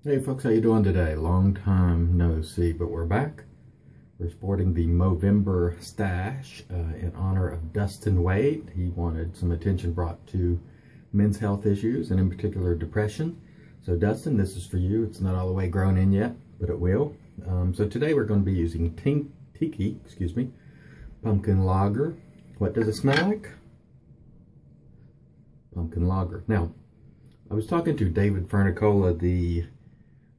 Hey folks, how you doing today? Long time no see, but we're back. We're sporting the Movember stash in honor of Dustin Wade. He wanted some attention brought to men's health issues and in particular depression. So Dustin, this is for you. It's not all the way grown in yet, but it will. So today we're going to be using Tiki, pumpkin lager. What does it smell like? Pumpkin lager. Now, I was talking to David Fernicola,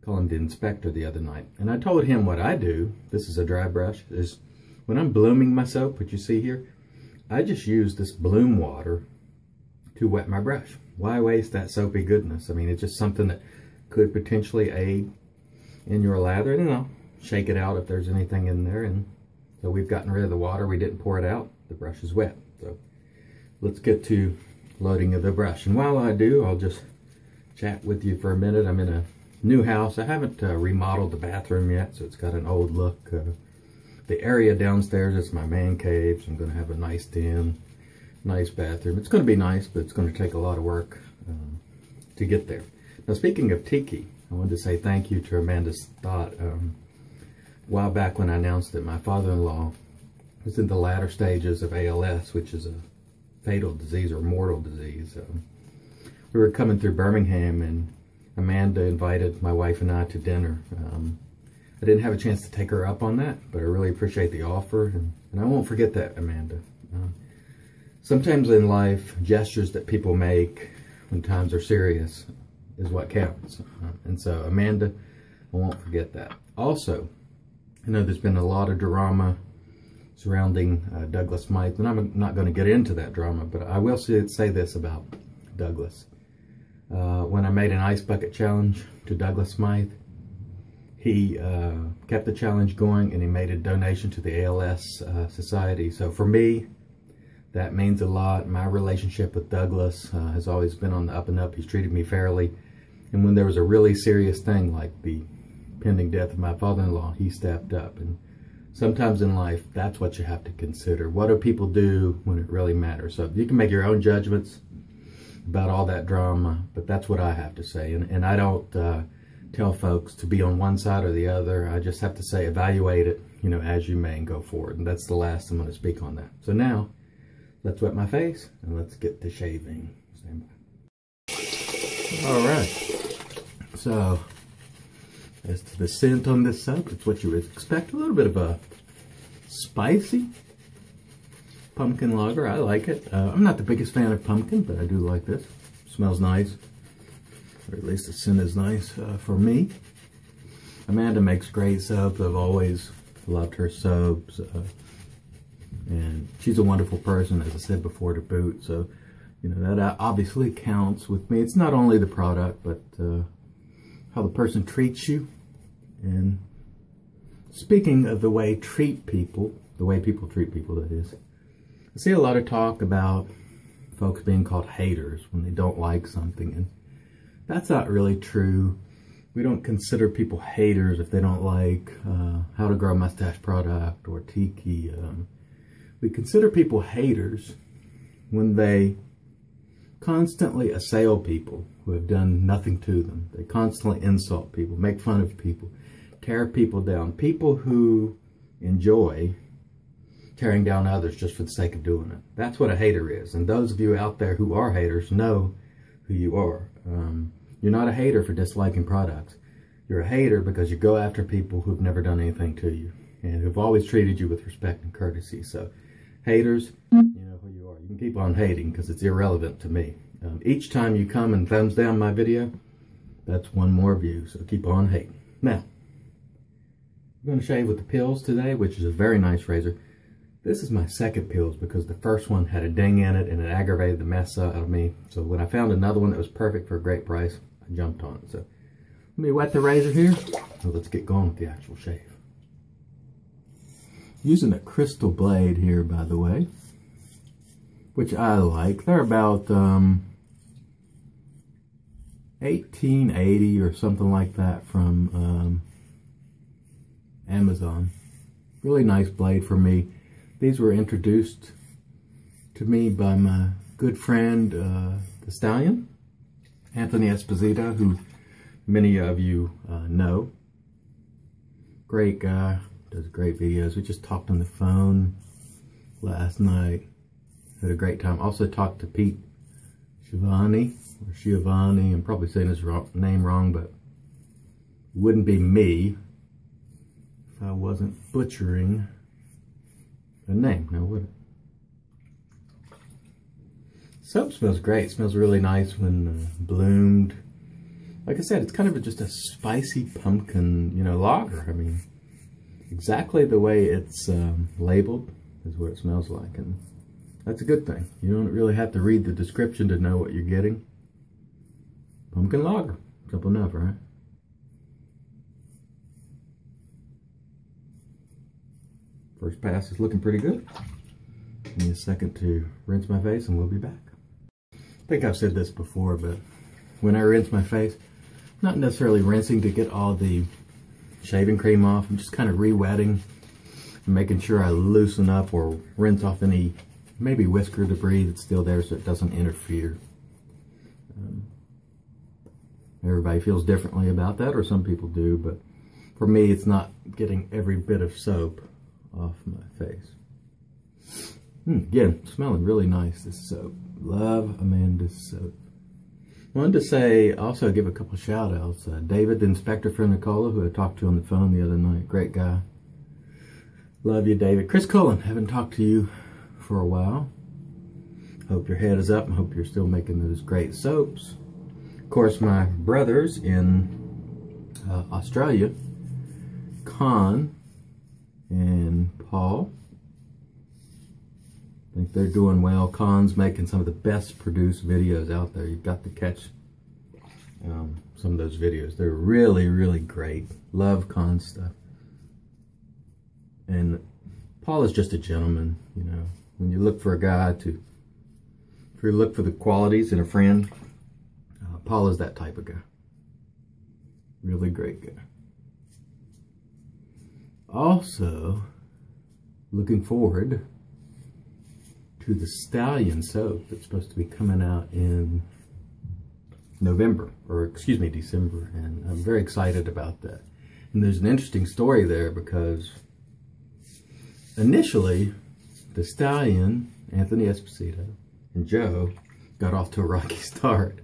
call him the inspector, the other night, and I told him what I do. This is a dry brush. Is when I'm blooming my soap, what you see here, I just use this bloom water to wet my brush. Why waste that soapy goodness? I mean, it's just something that could potentially aid in your lather. And I'll shake it out if there's anything in there. And so we've gotten rid of the water. We didn't pour it out. The brush is wet. So let's get to loading of the brush. And while I do, I'll just chat with you for a minute. I'm in a new house. I haven't remodeled the bathroom yet, so it's got an old look. The area downstairs is my man cave, so I'm going to have a nice den, nice bathroom. It's going to be nice, but it's going to take a lot of work to get there. Now, speaking of Tiki, I wanted to say thank you to Amanda Stott. A while back when I announced that my father-in-law was in the latter stages of ALS, which is a fatal disease or mortal disease. We were coming through Birmingham, and Amanda invited my wife and I to dinner. I didn't have a chance to take her up on that, but I really appreciate the offer, and I won't forget that, Amanda. Sometimes in life, gestures that people make when times are serious is what counts. And so, Amanda, I won't forget that. Also, I know there's been a lot of drama surrounding Douglas Smythe, and I'm not going to get into that drama, but I will say this about Douglas. When I made an ice bucket challenge to Douglas Smythe, he kept the challenge going, and he made a donation to the ALS Society. So for me, that means a lot. My relationship with Douglas has always been on the up and up. He's treated me fairly. And when there was a really serious thing like the pending death of my father-in-law, he stepped up. And sometimes in life, that's what you have to consider. What do people do when it really matters? So you can make your own judgments about all that drama, but that's what I have to say. And I don't tell folks to be on one side or the other. I just have to say evaluate it, as you may, and go forward. And that's the last I'm going to speak on that. So now, let's wet my face and let's get to shaving. Stand by. All right. So, as to the scent on this soap, it's what you would expect. A little bit of a spicy pumpkin lager. I like it. I'm not the biggest fan of pumpkin, but I do like this. Smells nice, or at least the scent is nice for me. Amanda makes great soaps. I've always loved her soaps, and she's a wonderful person, as I said before, to boot. So, that obviously counts with me. It's not only the product, but how the person treats you. And speaking of the way people treat people, that is. I see a lot of talk about folks being called haters when they don't like something, and that's not really true. We don't consider people haters if they don't like How to Grow a Mustache product or Tiki. We consider people haters when they constantly assail people who have done nothing to them. They constantly insult people, make fun of people, tear people down. People who enjoy tearing down others just for the sake of doing it. That's what a hater is. And those of you out there who are haters know who you are. You're not a hater for disliking products. You're a hater because you go after people who've never done anything to you and who've always treated you with respect and courtesy. So, haters, you know who you are. You can keep on hating because it's irrelevant to me. Each time you come and thumbs down my video, that's one more view. So keep on hating. Now, I'm going to shave with the Pills today, which is a very nice razor. This is my second Pills because the first one had a ding in it and it aggravated the mess out of me. So when I found another one that was perfect for a great price, I jumped on it. So let me wet the razor here. So let's get going with the actual shave. Using a crystal blade here, by the way, which I like. They're about $18.80 or something like that from Amazon. Really nice blade for me. These were introduced to me by my good friend, the Stallion, Anthony Esposito, who many of you know. Great guy, does great videos. We just talked on the phone last night. Had a great time. Also talked to Pete Shivani, or Shiavani. I'm probably saying his name wrong, but it wouldn't be me if I wasn't butchering the name, now would it? Soap smells great. It smells really nice when bloomed. Like I said, it's kind of just a spicy pumpkin, you know, lager. I mean, exactly the way it's labeled is what it smells like, and that's a good thing. You don't really have to read the description to know what you're getting. Pumpkin lager. Simple enough, right? First pass is looking pretty good. Give me a second to rinse my face and we'll be back. I think I've said this before, but when I rinse my face, not necessarily rinsing to get all the shaving cream off. I'm just kind of re-wetting and making sure I loosen up or rinse off any maybe whisker debris that's still there so it doesn't interfere. Everybody feels differently about that, or some people do, but for me it's not getting every bit of soap off my face. Again, smelling really nice, this soap. Love Amanda's soap. Wanted to say, also give a couple shout outs. David, the inspector for Nicola, who I talked to on the phone the other night. Great guy. Love you, David. Chris Cullen, haven't talked to you for a while. Hope your head is up and hope you're still making those great soaps. Of course, my brothers in Australia, Con and Paul. I think they're doing well. Con's making some of the best produced videos out there. You've got to catch some of those videos. They're really, really great. Love Con's stuff. And Paul is just a gentleman, you know. When you look for a guy to, if you look for the qualities in a friend, Paul is that type of guy. Really great guy. Also, looking forward to the Stallion soap that's supposed to be coming out in November, or excuse me, December, and I'm very excited about that. And there's an interesting story there because initially the Stallion, Anthony Esposito, and Joe got off to a rocky start,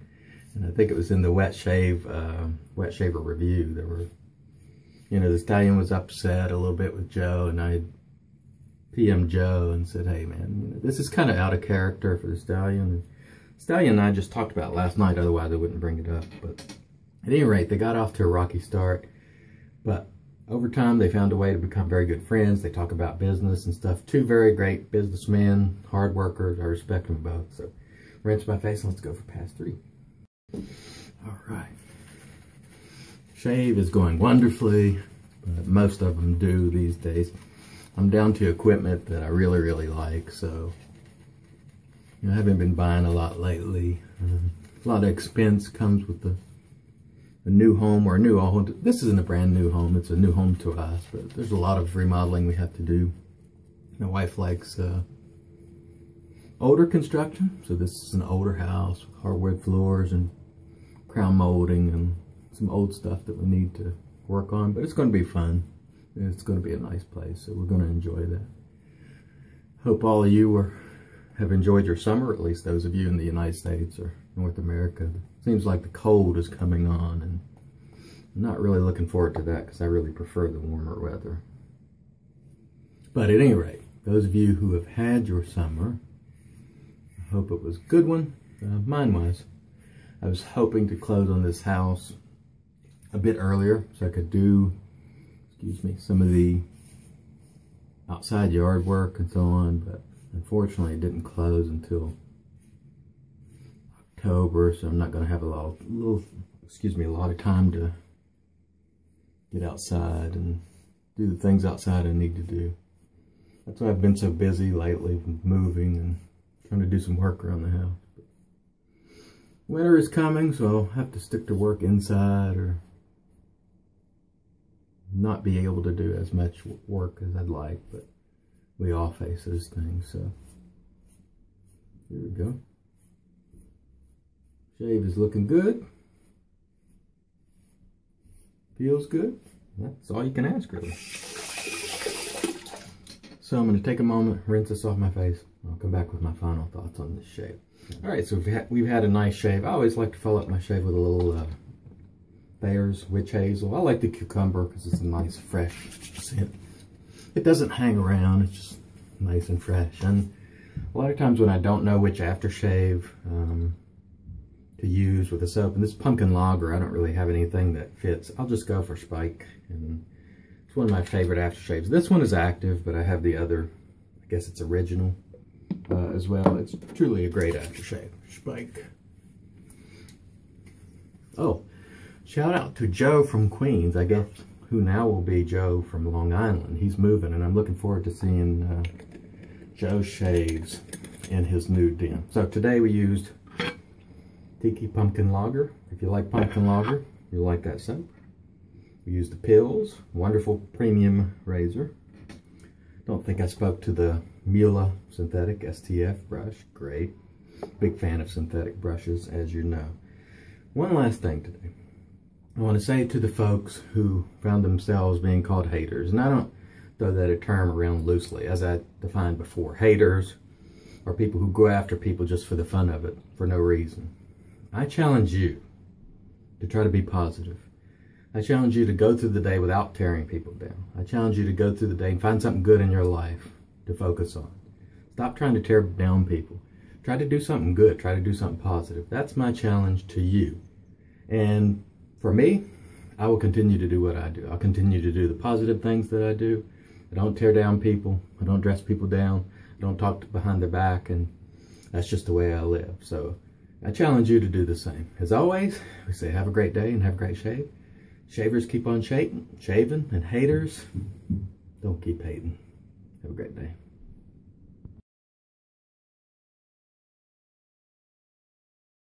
and I think it was in the Wet Shaver review. There were, you know, the Stallion was upset a little bit with Joe, and I had PM Joe and said, hey man, you know, this is kind of out of character for the Stallion. And Stallion and I just talked about it last night, otherwise I wouldn't bring it up. But at any rate, they got off to a rocky start. But over time, they found a way to become very good friends. They talk about business and stuff. Two very great businessmen, hard workers. I respect them both. So rinse my face and let's go for pass 3. All right. Shave is going wonderfully, but most of them do these days. I'm down to equipment that I really, really like, so you know, I haven't been buying a lot lately. A lot of expense comes with a new home or a new home. This isn't a brand new home, it's a new home to us, but there's a lot of remodeling we have to do. My wife likes older construction, so this is an older house with hardwood floors and crown molding and some old stuff that we need to work on, but it's going to be fun. It's going to be a nice place, so we're going to enjoy that. Hope all of you have enjoyed your summer, at least those of you in the United States or North America. It seems like the cold is coming on, and I'm not really looking forward to that because I really prefer the warmer weather. But at any rate, those of you who have had your summer, I hope it was a good one. Mine was. I was hoping to close on this house a bit earlier so I could do, excuse me, some of the outside yard work and so on, but unfortunately it didn't close until October, so I'm not going to have a lot of time to get outside and do the things outside I need to do. That's why I've been so busy lately with moving and trying to do some work around the house. But winter is coming, so I'll have to stick to work inside or not be able to do as much work as I'd like, but we all face those things, so here we go. Shave is looking good. feels good. That's all you can ask, really. So I'm going to take a moment, rinse this off my face. I'll come back with my final thoughts on this shave. All right, so we've had a nice shave. I always like to follow up my shave with a little Thayer's Witch Hazel. I like the cucumber because it's a nice, fresh scent. It doesn't hang around. It's just nice and fresh. And a lot of times when I don't know which aftershave to use with a soap, and this pumpkin lager, I don't really have anything that fits. I'll just go for Spike, and it's one of my favorite aftershaves. This one is active, but I have the other, I guess it's original as well. It's truly a great aftershave. Spike. Oh, shout out to Joe from Queens, I guess, who now will be Joe from Long Island. He's moving, and I'm looking forward to seeing Joe's shaves in his new den. So today we used Tiki pumpkin lager. If you like pumpkin lager, you'll like that soap. We used the pills, wonderful premium razor. Don't think I spoke to the Mula synthetic STF brush. Great. Big fan of synthetic brushes, as you know. One last thing today. I want to say to the folks who found themselves being called haters, and I don't throw that term around loosely, as I defined before. Haters are people who go after people just for the fun of it, for no reason. I challenge you to try to be positive. I challenge you to go through the day without tearing people down. I challenge you to go through the day and find something good in your life to focus on. Stop trying to tear down people. Try to do something good. Try to do something positive. That's my challenge to you. And for me, I will continue to do what I do. I'll continue to do the positive things that I do. I don't tear down people. I don't dress people down. I don't talk behind their back, and that's just the way I live. So I challenge you to do the same. As always, we say have a great day and have a great shave. Shavers keep on shaving, and haters don't keep hating. Have a great day.